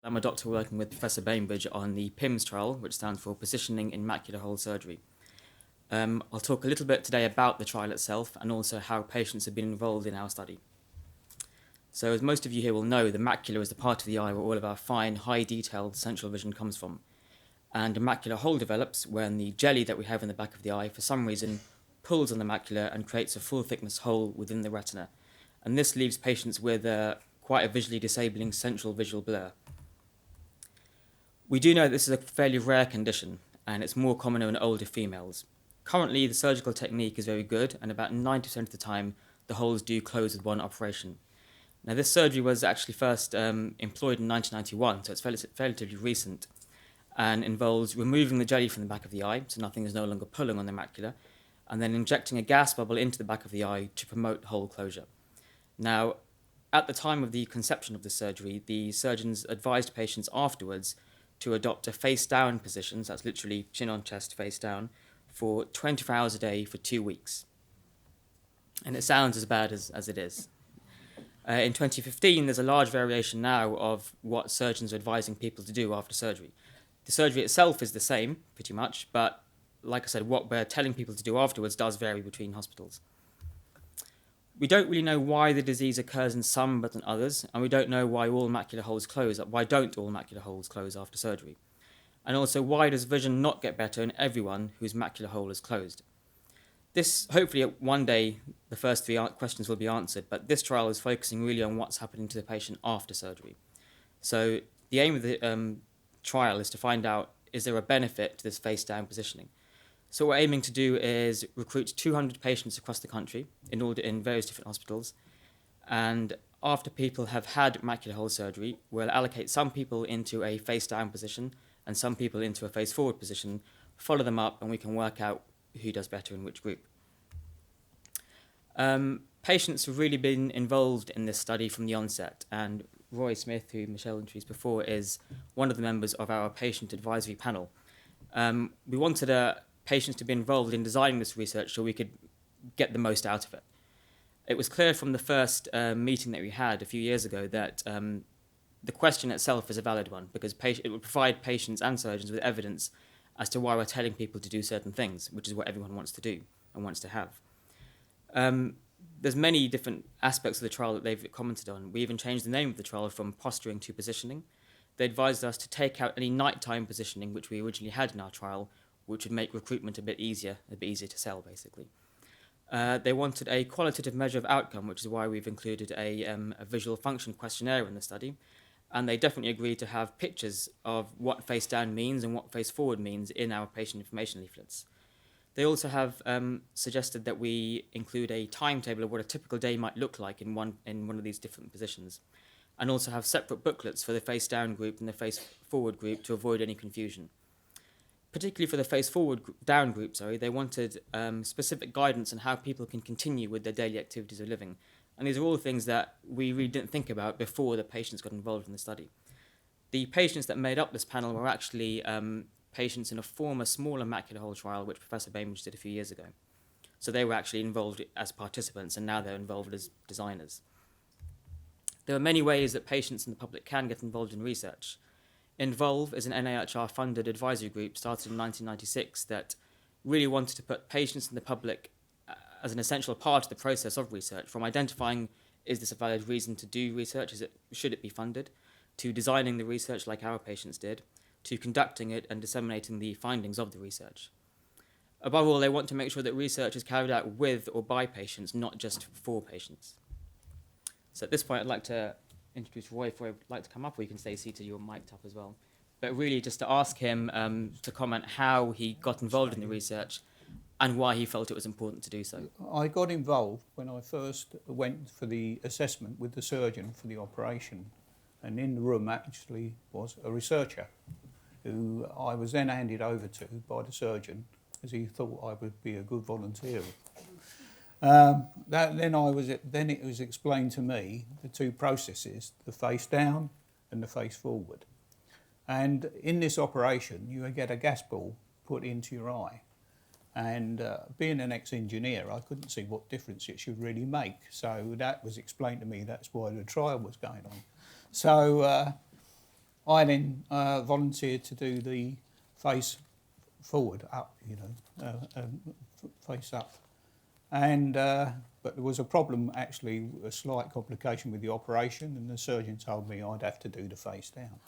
I'm a doctor working with Professor Bainbridge on the PIMS trial, which stands for Positioning in Macular Hole Surgery. I'll talk a little bit today about the trial itself and also how patients have been involved in our study. So as most of you here will know, the macula is the part of the eye where all of our fine, high-detailed central vision comes from. And a macular hole develops when the jelly that we have in the back of the eye, for some reason, pulls on the macula and creates a full-thickness hole within the retina. And this leaves patients with quite a visually disabling central visual blur. We do know this is a fairly rare condition, and it's more common in older females. Currently, the surgical technique is very good, and about 90% of the time, the holes do close with one operation. Now, this surgery was actually first employed in 1991, so it's relatively recent, and involves removing the jelly from the back of the eye, so nothing is no longer pulling on the macula, and then injecting a gas bubble into the back of the eye to promote hole closure. Now, at the time of the conception of the surgery, the surgeons advised patients afterwards to adopt a face-down position, so that's literally chin on chest, face down, for 24 hours a day for 2 weeks. And it sounds as bad as it is. In 2015, there's a large variation now of what surgeons are advising people to do after surgery. The surgery itself is the same, pretty much, but like I said, what we're telling people to do afterwards does vary between hospitals. We don't really know why the disease occurs in some but in others, and we don't know why all macular holes close. Why don't all macular holes close after surgery? And also, why does vision not get better in everyone whose macular hole is closed? This, hopefully, one day, the first three questions will be answered, but this trial is focusing really on what's happening to the patient after surgery. So the aim of the trial is to find out, is there a benefit to this face-down positioning? So what we're aiming to do is recruit 200 patients across the country in various different hospitals. And after people have had macular hole surgery, we'll allocate some people into a face-down position and some people into a face-forward position, follow them up, and we can work out who does better in which group. Patients have really been involved in this study from the onset, and Roy Smith, who Michelle introduced before, is one of the members of our patient advisory panel. We wanted patients to be involved in designing this research so we could get the most out of it. It was clear from the first meeting that we had a few years ago that the question itself is a valid one, because it would provide patients and surgeons with evidence as to why we're telling people to do certain things, which is what everyone wants to do and wants to have. There's many different aspects of the trial that they've commented on. We even changed the name of the trial from posturing to positioning. They advised us to take out any nighttime positioning, which we originally had in our trial, which would make recruitment a bit easier to sell, basically. They wanted a qualitative measure of outcome, which is why we've included a visual function questionnaire in the study. And they definitely agreed to have pictures of what face down means and what face forward means in our patient information leaflets. They also have suggested that we include a timetable of what a typical day might look like in one of these different positions, and also have separate booklets for the face down group and the face forward group to avoid any confusion. Particularly for the face forward down group, they wanted specific guidance on how people can continue with their daily activities of living. And these are all things that we really didn't think about before the patients got involved in the study. The patients that made up this panel were actually patients in a former smaller macular hole trial, which Professor Bainbridge did a few years ago. So they were actually involved as participants, and now they're involved as designers. There are many ways that patients and the public can get involved in research. Involve is an NIHR-funded advisory group started in 1996 that really wanted to put patients and the public as an essential part of the process of research, from identifying, is this a valid reason to do research, should it be funded, to designing the research like our patients did, to conducting it and disseminating the findings of the research. Above all, they want to make sure that research is carried out with or by patients, not just for patients. So at this point, I'd like to introduce Roy. If Roy would like to come up, or you can stay seated, you're mic'd up as well. But really just to ask him to comment how he got involved in the research and why he felt it was important to do so. I got involved when I first went for the assessment with the surgeon for the operation, and in the room actually was a researcher who I was then handed over to by the surgeon as he thought I would be a good volunteer. Then it was explained to me the two processes, the face down and the face forward. And in this operation, you get a gas ball put into your eye. And being an ex-engineer, I couldn't see what difference it should really make. So that was explained to me, that's why the trial was going on. So I then volunteered to do the face forward, up, face up. And but there was a problem, actually, a slight complication with the operation, and the surgeon told me I'd have to do the face down.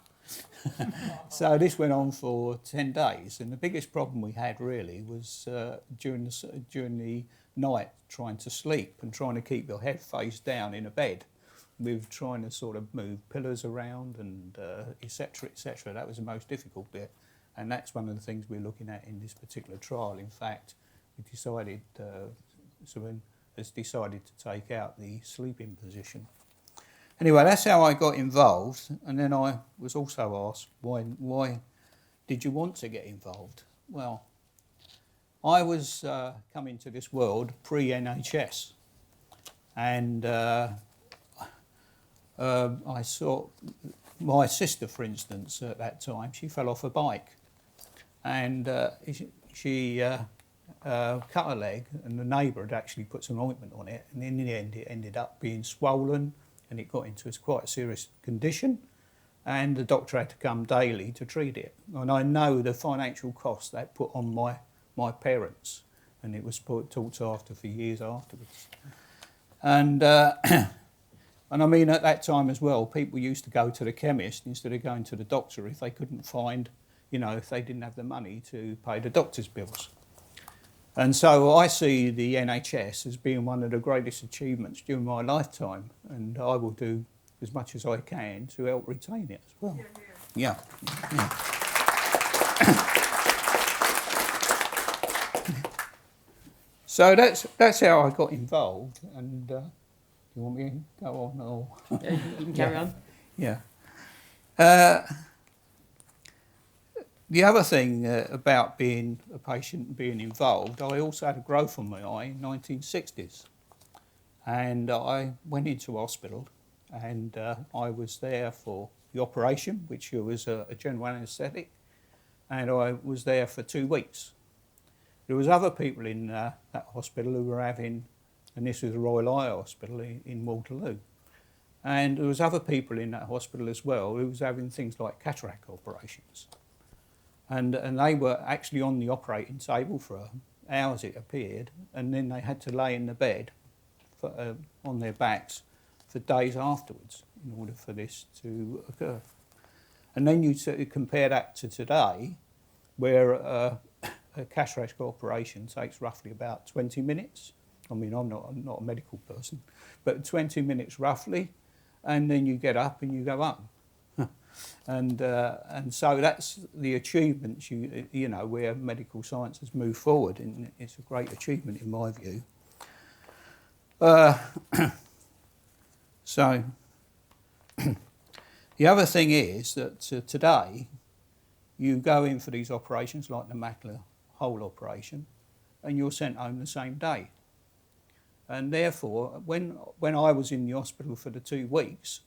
So this went on for 10 days, and the biggest problem we had really was during the night, trying to sleep and trying to keep your head face down in a bed, with trying to sort of move pillars around and etc. etc. That was the most difficult bit, and that's one of the things we're looking at in this particular trial. In fact, we decided Saruban has decided to take out the sleeping position. Anyway, that's how I got involved, and then I was also asked, why did you want to get involved? Well, I was coming to this world pre-NHS, and I saw my sister, for instance, at that time. She fell off a bike, and she cut her leg, and the neighbour had actually put some ointment on it, and in the end it ended up being swollen, and it got into quite a serious condition, and the doctor had to come daily to treat it. And I know the financial cost that put on my parents, and it was talked after for years afterwards. And and I mean, at that time as well, people used to go to the chemist instead of going to the doctor if they couldn't find, if they didn't have the money to pay the doctor's bills. And so I see the NHS as being one of the greatest achievements during my lifetime, and I will do as much as I can to help retain it as well. Yeah. So that's how I got involved, and you want me to go on? Or Yeah, you can carry on. Yeah. The other thing about being a patient and being involved, I also had a growth on my eye in the 1960s. And I went into hospital, and I was there for the operation, which was a general anaesthetic, and I was there for 2 weeks. There was other people in that hospital who were having, and this was the Royal Eye Hospital in Waterloo, and there was other people in that hospital as well who was having things like cataract operations. And they were actually on the operating table for hours, it appeared, and then they had to lay in the bed on their backs for days afterwards in order for this to occur. And then you compare that to today, where a cataract operation takes roughly about 20 minutes. I mean, I'm not a medical person, but 20 minutes roughly, and then you get up and you go home. And so that's the achievements, where medical science has moved forward, and it's a great achievement in my view. So the other thing is that today you go in for these operations like the macular hole operation, and you're sent home the same day. And therefore, when I was in the hospital for the 2 weeks,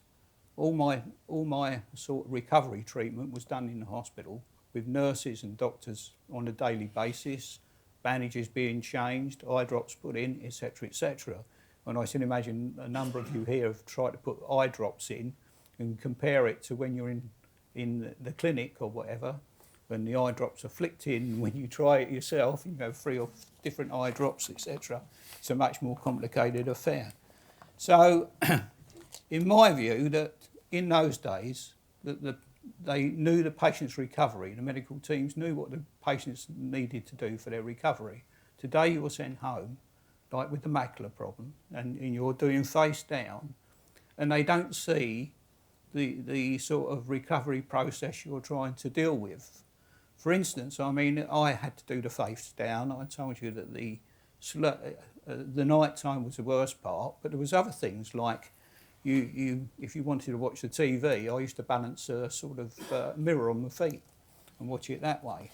all my sort of recovery treatment was done in the hospital with nurses and doctors on a daily basis, bandages being changed, eye drops put in, etc., etc. And I can imagine a number of you here have tried to put eye drops in and compare it to when you're in the clinic or whatever, when the eye drops are flicked in. When you try it yourself, you have 3 or different eye drops, etc. It's a much more complicated affair. So, in my view, that in those days, they knew the patient's recovery. The medical teams knew what the patients needed to do for their recovery. Today, you're sent home, like with the macular problem, and you're doing face down, and they don't see the sort of recovery process you're trying to deal with. For instance, I mean, I had to do the face down. I told you that the night time was the worst part, but there was other things like if you wanted to watch the TV, I used to balance a sort of mirror on my feet and watch it that way.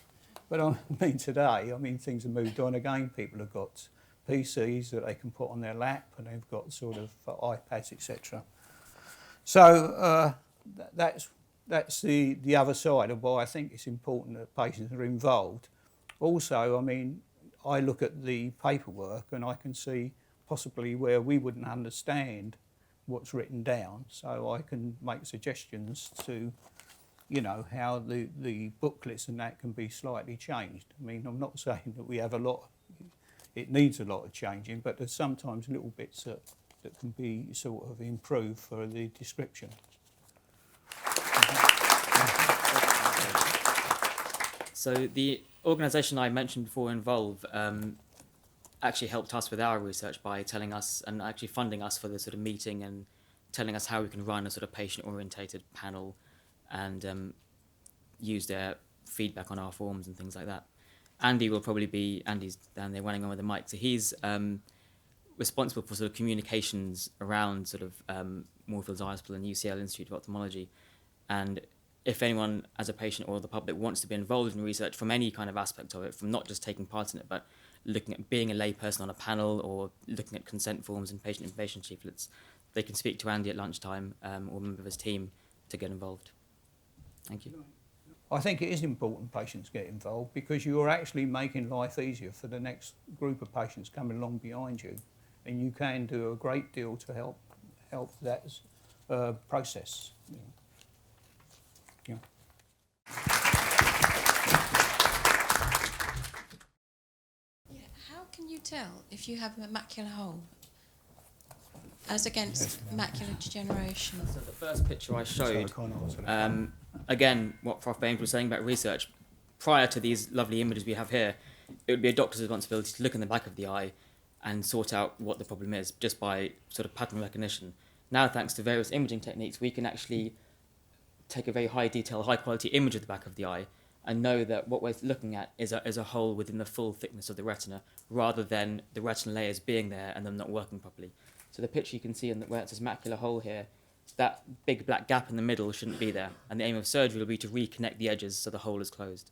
But I mean, today, things have moved on again. People have got PCs that they can put on their lap, and they've got sort of iPads, etc. So that's the other side of why I think it's important that patients are involved. Also, I look at the paperwork and I can see possibly where we wouldn't understand what's written down, so I can make suggestions to you know, how the booklets and that can be slightly changed. I mean, I'm not saying that we have a lot, it needs a lot of changing, but there's sometimes little bits that can be sort of improved for the description. So the organisation I mentioned before, Involve, actually helped us with our research by telling us and actually funding us for the sort of meeting and telling us how we can run a sort of patient-orientated panel and use their feedback on our forms and things like that. Andy's down there running on with the mic, so he's responsible for sort of communications around sort of Moorfields Eye Hospital and UCL Institute of Ophthalmology. And if anyone as a patient or the public wants to be involved in research from any kind of aspect of it, from not just taking part in it, but looking at being a layperson on a panel or looking at consent forms and patient information leaflets, they can speak to Andy at lunchtime or a member of his team to get involved. Thank you. I think it is important patients get involved because you're actually making life easier for the next group of patients coming along behind you, and you can do a great deal to help that process. Yeah. How can you tell if you have a macular hole as against macular degeneration? So the first picture I showed, again, what Prof. Baines was saying about research, prior to these lovely images we have here, it would be a doctor's responsibility to look in the back of the eye and sort out what the problem is just by sort of pattern recognition. Now, thanks to various imaging techniques, we can actually take a very high detail, high quality image of the back of the eye and know that what we're looking at is a hole within the full thickness of the retina, rather than the retinal layers being there and them not working properly. So the picture you can see where it says macular hole here, that big black gap in the middle shouldn't be there, and the aim of surgery will be to reconnect the edges so the hole is closed.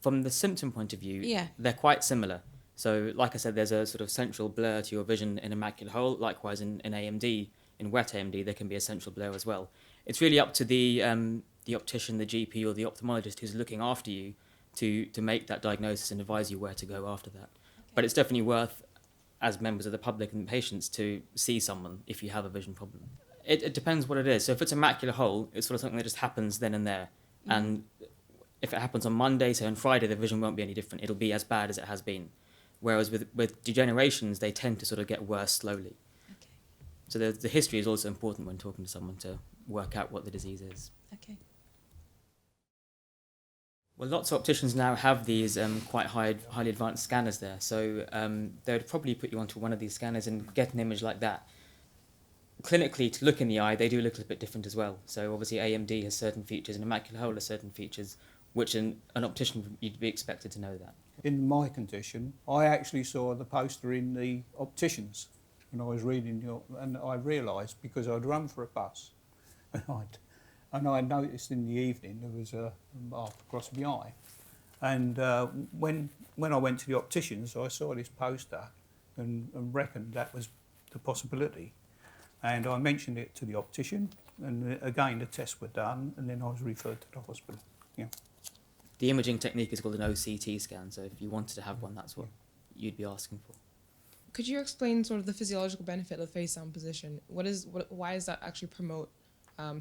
From the symptom point of view, they're quite similar. So like I said, there's a sort of central blur to your vision in a macular hole. Likewise in AMD, in wet AMD, there can be a central blur as well. It's really up to the optician, the GP, or the ophthalmologist who's looking after you to make that diagnosis and advise you where to go after that. But it's definitely worth, as members of the public and patients, to see someone if you have a vision problem. It depends what it is. So if it's a macular hole, it's sort of something that just happens then and there. Mm. And if it happens on Monday, so on Friday, the vision won't be any different. It'll be as bad as it has been. Whereas with degenerations, they tend to sort of get worse slowly. Okay. So the history is also important when talking to someone to work out what the disease is. Okay. Well, lots of opticians now have these quite highly advanced scanners there. So they would probably put you onto one of these scanners and get an image like that. Clinically, to look in the eye, they do look a little bit different as well. So obviously AMD has certain features and a macular hole has certain features, which an optician, you'd be expected to know that. In my condition, I actually saw the poster in the opticians when I was reading and I realised, because I'd run for a bus and I noticed in the evening there was a mark across my eye. And when I went to the opticians, I saw this poster and reckoned that was the possibility. And I mentioned it to the optician, and again the tests were done, and then I was referred to the hospital. Yeah. The imaging technique is called an OCT scan, so if you wanted to have one, that's what you'd be asking for. Could you explain sort of the physiological benefit of face-down position? Why does that actually promote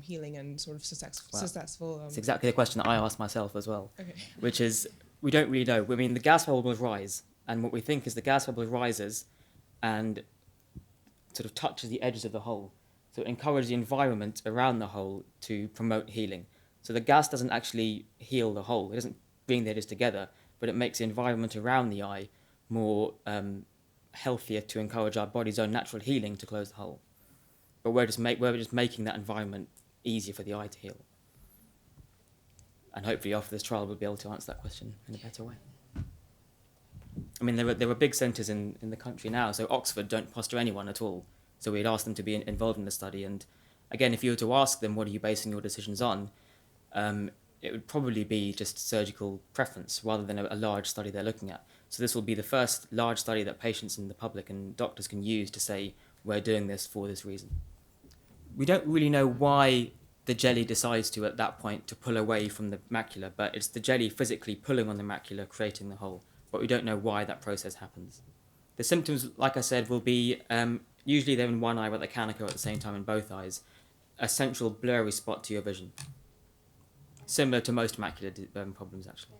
healing and sort of successful? It's exactly the question that I asked myself as well, okay. Which is, we don't really know. I mean, the gas bubble will rise, and what we think is the gas bubble rises and sort of touches the edges of the hole. So it encourages the environment around the hole to promote healing. So the gas doesn't actually heal the hole. It doesn't bring the edges together, but it makes the environment around the eye more healthier to encourage our body's own natural healing to close the hole. But we're just making that environment easier for the eye to heal. And hopefully after this trial we'll be able to answer that question in a better way. I mean, there are big centres in the country now, so Oxford don't posture anyone at all. So we'd ask them to be involved in the study. And again, if you were to ask them, what are you basing your decisions on? It would probably be just surgical preference rather than a large study they're looking at. So this will be the first large study that patients and the public and doctors can use to say, we're doing this for this reason. We don't really know why the jelly decides to, at that point, to pull away from the macula, but it's the jelly physically pulling on the macula, creating the hole. But we don't know why that process happens. The symptoms, like I said, will be, usually they're in one eye, but they can occur at the same time in both eyes, a central blurry spot to your vision. similar to most macular problems, actually.